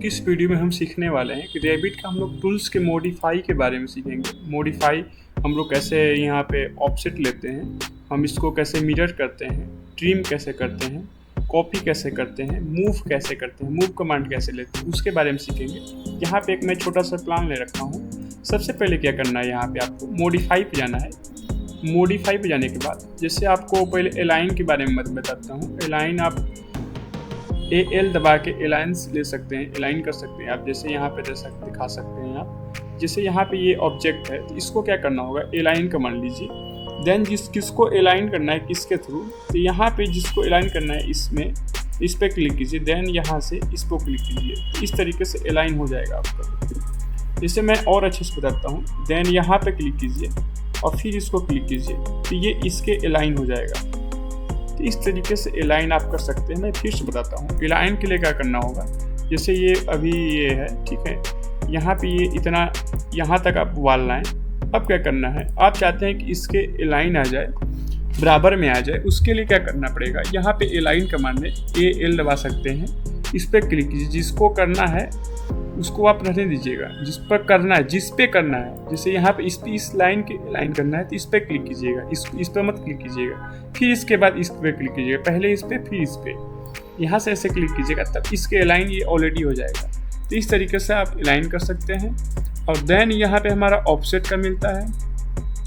किस वीडियो में हम सीखने वाले हैं कि रैबिट का हम लोग टूल्स के मॉडिफाई के बारे में सीखेंगे। मॉडिफाई हम लोग कैसे यहाँ पे ऑफसेट लेते हैं, हम इसको कैसे मिरर करते हैं, ट्रिम कैसे करते हैं, कॉपी कैसे करते हैं, मूव कैसे करते हैं, मूव कमांड कैसे लेते हैं, उसके बारे में सीखेंगे। यहाँ पे एक मैं छोटा सा प्लान ले रखा हूँ। सबसे पहले क्या करना है, यहाँ पे आपको मॉडिफाई पे जाना है। मॉडिफाई पे जाने के बाद जैसे आपको पहले अलाइन के बारे में मैं बताता हूँ। अलाइन आप AL दबा के अलाइंस ले सकते हैं, अलाइन कर सकते हैं आप। जैसे यहाँ पे दिखा सकते हैं आप। जैसे यहाँ पे ये ऑब्जेक्ट है तो इसको क्या करना होगा, अलाइन का मान लीजिए। देन किसको अलाइन करना है, किसके थ्रू, तो यहाँ पे जिसको अलाइन करना है इसमें, इस पर क्लिक कीजिए। देन यहाँ से इस पर क्लिक कीजिए। इस तरीके से अलाइन हो जाएगा आपका। जैसे मैं और अच्छे से बताता हूँ। देन यहाँ पे क्लिक कीजिए और फिर इसको क्लिक कीजिए तो ये इसके अलाइन हो जाएगा। तो इस तरीके से अलाइन आप कर सकते हैं। मैं फिर से बताता हूँ। अलाइन के लिए क्या करना होगा, जैसे ये अभी ये है, ठीक है, यहाँ पे ये इतना यहाँ तक आप वाल लाएं। अब क्या करना है, आप चाहते हैं कि इसके अलाइन आ जाए, बराबर में आ जाए। उसके लिए क्या करना पड़ेगा, यहाँ पे अलाइन कमांड में AL दबा सकते हैं। इस पर क्लिक कीजिए। जिसको करना है उसको आप रहने दीजिएगा, जिस पर करना है, जिस पे करना है। जैसे यहाँ पे इस लाइन के लाइन करना है तो इस पे क्लिक कीजिएगा, इस पे मत क्लिक कीजिएगा। फिर इसके बाद इस पे क्लिक कीजिएगा, पहले इस पे फिर इस पे। यहाँ से ऐसे क्लिक कीजिएगा तब इसके अलाइन ये ऑलरेडी हो जाएगा। तो इस तरीके से आप अलाइन कर सकते हैं। और देन यहाँ पे हमारा ऑफसेट का मिलता है।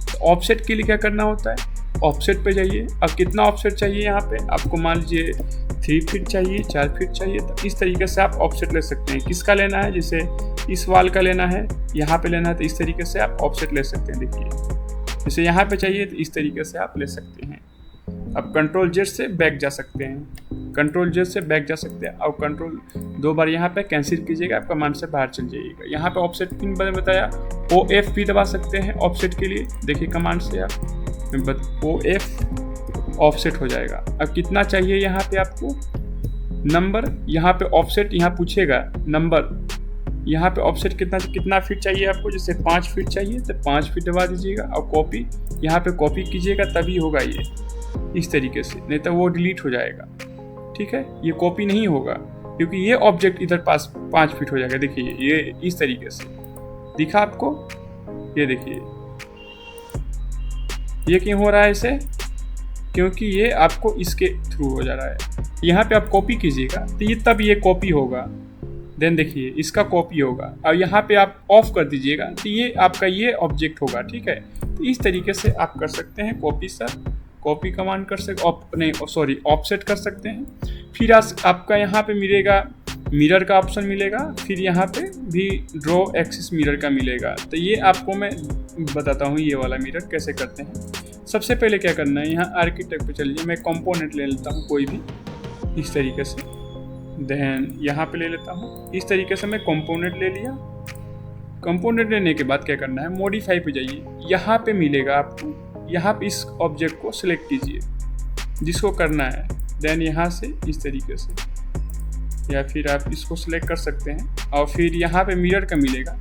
तो ऑफसेट के लिए क्या करना होता है, ऑफसेट पे जाइए। अब कितना ऑफसेट चाहिए, यहाँ पे आपको मान लीजिए 3 फीट चाहिए, 4 फीट चाहिए। तो इस तरीके से आप ऑफसेट ले सकते हैं। किसका लेना है, जैसे इस वाल का लेना है, यहाँ पे लेना है, तो इस तरीके से आप ऑफसेट ले सकते हैं। देखिए जैसे यहाँ पे चाहिए तो इस तरीके से आप ले सकते हैं। अब Ctrl Z से बैक जा सकते हैं, Ctrl Z से बैक जा सकते हैं। और कंट्रोल 2 बार यहाँ पे कैंसिल कीजिएगा, आप कमांड से बाहर चल जाइएगा। यहाँ पे ऑफसेट पिन मैंने बताया, OF भी दबा सकते हैं ऑफसेट के लिए। देखिए कमांड से आप OF ऑफसेट हो जाएगा। अब कितना चाहिए यहाँ पे आपको नंबर, यहाँ पे ऑफसेट यहाँ पूछेगा नंबर, यहाँ पे ऑफसेट कितना फीट चाहिए आपको। जैसे 5 फीट चाहिए तो 5 फीट दबा दीजिएगा। और कॉपी यहाँ पे कॉपी कीजिएगा तभी होगा ये, इस तरीके से, नहीं तो वो डिलीट हो जाएगा। ठीक है, ये कॉपी नहीं होगा क्योंकि ये ऑब्जेक्ट इधर पास 5 फीट हो जाएगा। देखिए ये इस तरीके से दिखा आपको, ये देखिए ये क्यों हो रहा है इसे, क्योंकि ये आपको इसके थ्रू हो जा रहा है। यहाँ पे आप कॉपी कीजिएगा तो ये तब ये कॉपी होगा। देन देखिए इसका कॉपी होगा। और यहाँ पे आप ऑफ कर दीजिएगा तो ये आपका ये ऑब्जेक्ट होगा। ठीक है, तो इस तरीके से आप कर सकते हैं कॉपी। सर कॉपी कमांड कर सकते, ऑफसेट कर सकते हैं। फिर आपका यहाँ पे मिलेगा मिरर का ऑप्शन मिलेगा। फिर यहाँ पे भी ड्रॉ एक्सिस मिरर का मिलेगा। तो ये आपको मैं बताता हूँ ये वाला मिरर कैसे करते हैं। सबसे पहले क्या करना है, यहाँ आर्किटेक्ट पे चलिए। मैं कंपोनेंट ले लेता हूँ कोई भी, इस तरीके से। देन यहाँ पे ले लेता हूँ, इस तरीके से मैं कंपोनेंट ले लिया। कंपोनेंट लेने के बाद क्या करना है, मॉडिफाई पे जाइए। यहाँ पे मिलेगा आपको, यहाँ पे इस ऑब्जेक्ट को सिलेक्ट कीजिए जिसको करना है। देन यहाँ से इस तरीके से, या फिर आप इसको सिलेक्ट कर सकते हैं। और फिर यहाँ पे मिरर का मिलेगा।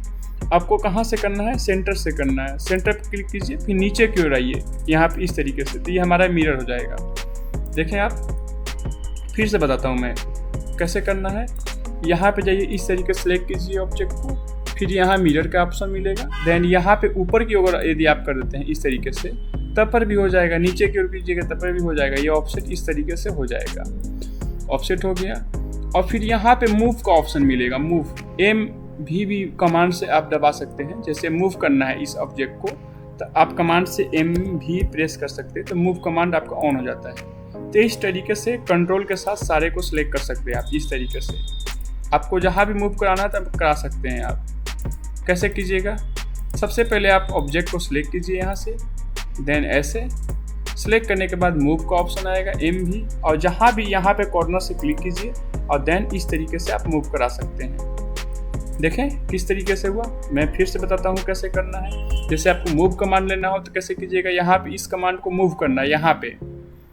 आपको कहाँ से करना है, सेंटर से करना है। सेंटर पे क्लिक कीजिए, फिर नीचे की ओर आइए यहाँ पे इस तरीके से। तो ये हमारा मिरर हो जाएगा। देखें आप, फिर से बताता हूँ मैं कैसे करना है। यहाँ पे जाइए, इस तरीके से सिलेक्ट कीजिए ऑब्जेक्ट को। फिर यहाँ मिरर का ऑप्शन मिलेगा। देन यहाँ पे ऊपर की ओर यदि आप कर देते हैं इस तरीके से, तब पर भी हो जाएगा। नीचे की ओर कीजिएगा तब पर भी हो जाएगा। ये ऑफसेट इस तरीके से हो जाएगा। ऑफसेट हो गया। और फिर यहाँ पे मूव का ऑप्शन मिलेगा। मूव भी कमांड से आप दबा सकते हैं। जैसे मूव करना है इस ऑब्जेक्ट को तो आप कमांड से M भी प्रेस कर सकते हैं, तो मूव कमांड आपका ऑन हो जाता है। तो इस तरीके से कंट्रोल के साथ सारे को सिलेक्ट कर सकते हैं आप। इस तरीके से आपको जहाँ भी मूव कराना है तब करा सकते हैं आप। कैसे कीजिएगा, सबसे पहले आप ऑब्जेक्ट को सिलेक्ट कीजिए यहाँ से। देन ऐसे सिलेक्ट करने के बाद मूव का ऑप्शन आएगा, M भी। और जहाँ भी यहाँ पे कॉर्नर से क्लिक कीजिए और देन इस तरीके से आप मूव करा सकते हैं। देखें किस तरीके से हुआ। मैं फिर से बताता हूँ कैसे करना है। जैसे आपको मूव कमांड लेना हो तो कैसे कीजिएगा, यहाँ पे इस कमांड को मूव करना है यहाँ पे,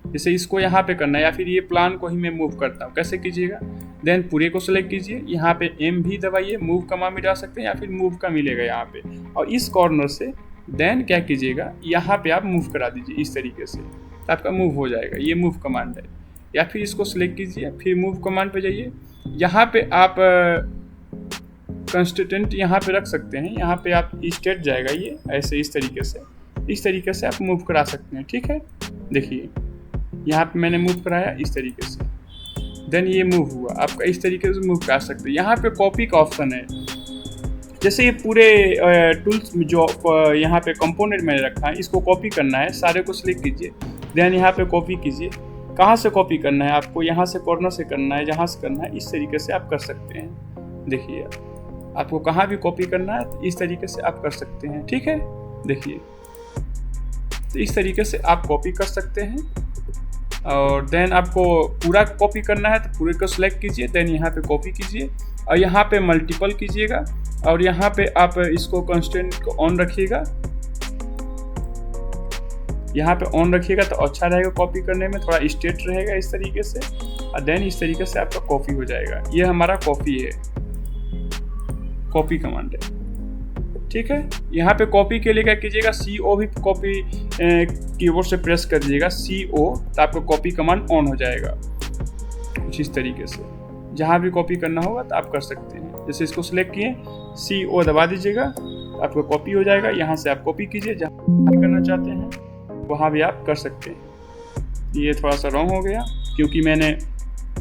जैसे इसको यहाँ पे करना है, या फिर ये प्लान को ही मैं मूव करता हूँ। कैसे कीजिएगा, देन पूरे को सिलेक्ट कीजिए, यहाँ पे M भी दबाइए, मूव कमांड में जा सकते हैं या फिर मूव का मिलेगा यहाँ पे। और इस कॉर्नर से देन क्या कीजिएगा, यहाँ पे आप मूव करा दीजिए इस तरीके से, तो आपका मूव हो जाएगा। ये मूव कमांड है। या फिर इसको सिलेक्ट कीजिए, फिर मूव कमांड पे जाइए। यहाँ पे आप कंस्टिट्यूएंट यहाँ पे रख सकते हैं। यहाँ पे आप स्टेट जाएगा ये ऐसे इस तरीके से आप मूव करा सकते हैं। ठीक है, देखिए यहाँ पे मैंने मूव कराया इस तरीके से, देन ये मूव हुआ, आपका इस तरीके से मूव करा सकते हैं। यहाँ पे कॉपी का ऑप्शन है, जैसे ये पूरे टूल्स जो यहाँ पे कंपोनेंट मैंने रखा है इसको कॉपी करना है, सारे को सिलेक्ट कीजिए, देन यहाँ पे कॉपी कीजिए। कहाँ से कॉपी करना है आपको, यहाँ से कॉर्नर से करना है, जहाँ से करना है, इस तरीके से आप कर सकते हैं। देखिए आपको कहाँ भी कॉपी करना है तो इस तरीके से आप कर सकते हैं। ठीक है, देखिए तो इस तरीके से आप कॉपी कर सकते हैं। और देन आपको पूरा कॉपी करना है तो पूरे को सिलेक्ट कीजिए, देन यहाँ पे कॉपी कीजिए और यहाँ पे मल्टीपल कीजिएगा और यहाँ पे आप इसको कंस्ट्रेंट को ऑन रखिएगा, यहाँ पे ऑन रखिएगा तो अच्छा रहेगा, कॉपी करने में थोड़ा स्ट्रेट रहेगा इस तरीके से, और देन इस तरीके से आपका कॉपी हो जाएगा। ये हमारा कॉपी है, कॉपी कमांड है। ठीक है, यहाँ पे कॉपी के लिए क्या कीजिएगा, CO भी कॉपी कीबोर्ड से प्रेस कर दीजिएगा CO, तो आपका कॉपी कमांड ऑन हो जाएगा कुछ इस तरीके से। जहाँ भी कॉपी करना होगा तो आप कर सकते हैं। जैसे इसको सिलेक्ट किए, CO दबा दीजिएगा, आपका कॉपी हो जाएगा। यहाँ से आप कॉपी कीजिए, जहाँ करना चाहते हैं वहाँ भी आप कर सकते हैं। ये थोड़ा सा रॉन्ग हो गया क्योंकि मैंने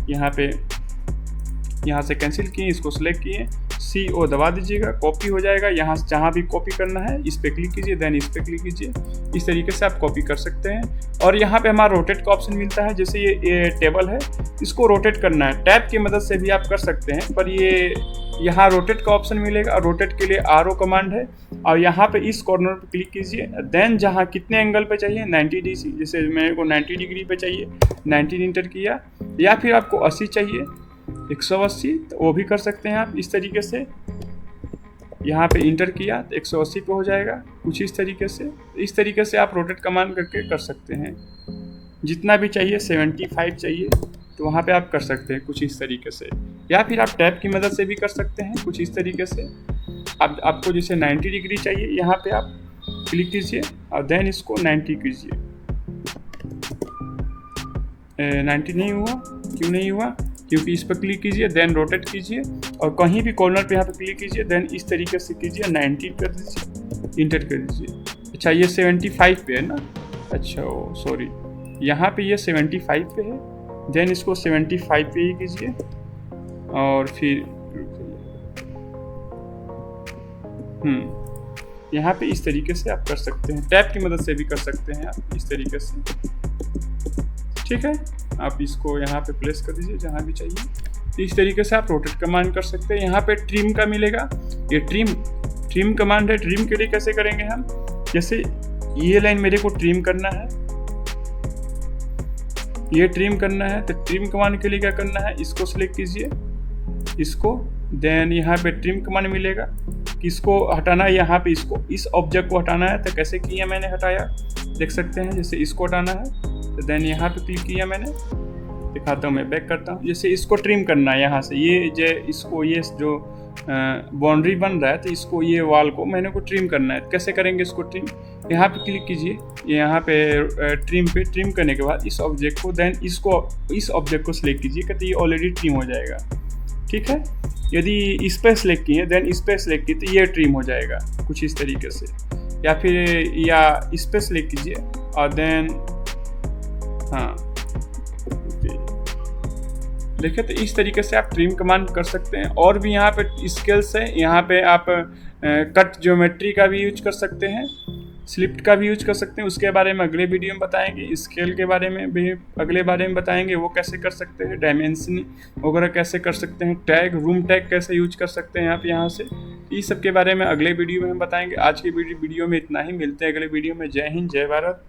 यहाँ से कैंसिल किए, इसको सिलेक्ट किए, CO दबा दीजिएगा, कॉपी हो जाएगा। यहाँ से जहाँ भी कॉपी करना है इस पे क्लिक कीजिए, देन इस पे क्लिक कीजिए। इस तरीके से आप कॉपी कर सकते हैं। और यहाँ पे हमारा रोटेट का ऑप्शन मिलता है, जैसे ये टेबल है, इसको रोटेट करना है, टैब की मदद से भी आप कर सकते हैं, पर ये यहाँ रोटेट का ऑप्शन मिलेगा और रोटेट के लिए RO कमांड है। और यहाँ पे इस कॉर्नर पे क्लिक कीजिए, देन जहाँ कितने एंगल पे चाहिए 90 डिग्री, जैसे मेरे को 90 डिग्री पे चाहिए 90 इंटर किया, या फिर आपको 80 चाहिए 180 तो वो भी कर सकते हैं आप इस तरीके से। यहाँ पे इंटर किया तो 180 पे हो जाएगा कुछ इस तरीके से। इस तरीके से आप रोटेट कमांड करके कर सकते हैं। जितना भी चाहिए 75 चाहिए तो वहाँ पे आप कर सकते हैं कुछ इस तरीके से, या फिर आप टैब की मदद से भी कर सकते हैं कुछ इस तरीके से। अब आपको जैसे 90 डिग्री चाहिए, यहाँ पे आप क्लिक कीजिए और देन इसको 90 कीजिए। 90 नहीं हुआ, क्यों नहीं हुआ, क्योंकि इस पर क्लिक कीजिए, देन रोटेट कीजिए और कहीं भी कॉर्नर पे यहाँ पे क्लिक कीजिए, देन इस तरीके से कीजिए, 90 कर दीजिए, इंटर कर दीजिए। अच्छा ये 75 पे है ना, अच्छा ओ सॉरी, यहाँ पे ये 75 पे है, देन इसको 75 पे ही कीजिए और फिर यहाँ पे इस तरीके से आप कर सकते हैं। टैब की मदद से भी कर सकते हैं आप इस तरीके से। ठीक है, आप इसको यहाँ पे प्लेस कर दीजिए जहाँ भी चाहिए। तो इस तरीके से आप रोटेट कमांड कर सकते हैं। यहाँ पे ट्रिम का मिलेगा, ये ट्रिम कमांड है। ट्रिम के लिए कैसे करेंगे हम, जैसे ये लाइन मेरे को ट्रिम करना है, ये ट्रिम करना है, तो ट्रिम कमांड के लिए क्या करना है, इसको सिलेक्ट कीजिए, इसको, देन यहाँ पे ट्रिम कमांड मिलेगा, किसको हटाना है, यहाँ पे इसको, इस ऑब्जेक्ट को हटाना है। तो कैसे किया मैंने हटाया देख सकते हैं, जैसे इसको हटाना है तो देन यहाँ पे क्लिक किया मैंने, दिखाता हूँ मैं, बैक करता हूँ। जैसे इसको ट्रिम करना है यहाँ से, ये इसको, ये जो बाउंड्री बन रहा है तो इसको, ये वॉल को मैंने को ट्रिम करना है। कैसे करेंगे इसको ट्रिम, यहाँ पे क्लिक कीजिए, यहाँ पे ट्रिम करने के बाद इस ऑब्जेक्ट को, देन इस ऑब्जेक्ट को सिलेक्ट कीजिए, कहते ये ऑलरेडी ट्रिम हो जाएगा। ठीक है, यदि इस पर सिलेक्ट किए, देन इस पर सिलेक्ट किए तो ये ट्रिम हो जाएगा कुछ इस तरीके से, या फिर इस पर सिलेक्ट कीजिए और देन देखिए, तो इस तरीके से आप ट्रिम कमांड कर सकते हैं। और भी यहाँ पे स्केल्स है, यहाँ पे आप कट ज्योमेट्री का भी यूज कर सकते हैं, स्लिप्ट का भी यूज कर सकते हैं, उसके बारे में अगले वीडियो में बताएंगे। स्केल के बारे में भी अगले बारे में बताएंगे, वो कैसे कर सकते हैं, डायमेंशनिंग वगैरह कैसे कर सकते हैं, टैग, रूम टैग कैसे यूज कर सकते हैं आप यहाँ से, इस सब के बारे में अगले वीडियो में हम बताएंगे। आज की वीडियो में इतना ही, मिलते हैं अगले वीडियो में। जय हिंद, जय भारत।